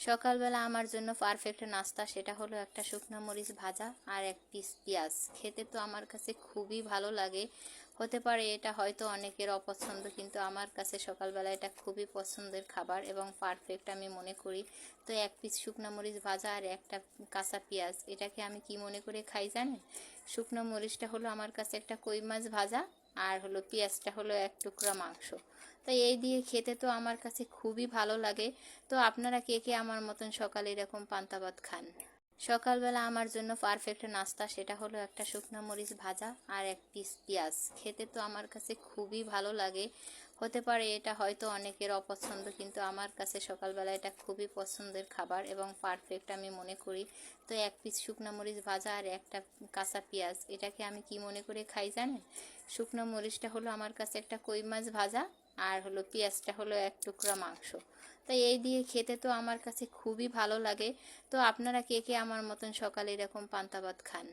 সকালবেলা আমার জন্য পারফেক্ট নাস্তা সেটা হলো একটা শুকনো মরিচ ভাজা আর এক পিস পেঁয়াজ। খেতে তো আমার কাছে খুবই ভালো লাগে। হতে পারে এটা হয়তো অনেকের অপছন্দ, কিন্তু আমার কাছে সকালবেলা এটা খুবই পছন্দের খাবার এবং পারফেক্ট আমি মনে করি। তো এক পিস শুকনো মরিচ ভাজা আর একটা কাঁচা পেঁয়াজ, এটাকে আমি কি মনে করে খাই জানেন? শুকনো মরিচটা হলো আমার কাছে একটা কই মাছ ভাজা, আর হলো পেঁয়াজটা হলো এক টুকরা মাংস। তাই এই দিয়ে খেতে তো আমার কাছে খুবই ভালো লাগে। তো আপনারা কে কে আমার মতন সকালে এরকম পান্তা ভাত খান? সকালবেলা আমার জন্য পারফেক্ট নাস্তা সেটা হলো একটা শুকনো মরিচ ভাজা আর এক পিস পেঁয়াজ। খেতে তো আমার কাছে খুবই ভালো লাগে। হতে পারে এটা হয়তো অনেকের অপছন্দ, কিন্তু আমার কাছে সকালবেলা এটা খুবই পছন্দের খাবার এবং পারফেক্ট আমি মনে করি। তো এক পিস শুকনো মরিচ ভাজা আর একটা কাঁচা পেঁয়াজ, এটাকে আমি কি মনে করে খাই জানেন? শুকনো মরিচটা হলো আমার কাছে একটা কই মাছ ভাজা, আর হলো পেঁয়াজটা হলো এক টুকরা মাংস। তাই এই দিয়ে খেতে তো আমার কাছে খুবই ভালো লাগে। তো আপনারা কে কে আমার মতন সকালে এরকম পান্তা ভাত খান?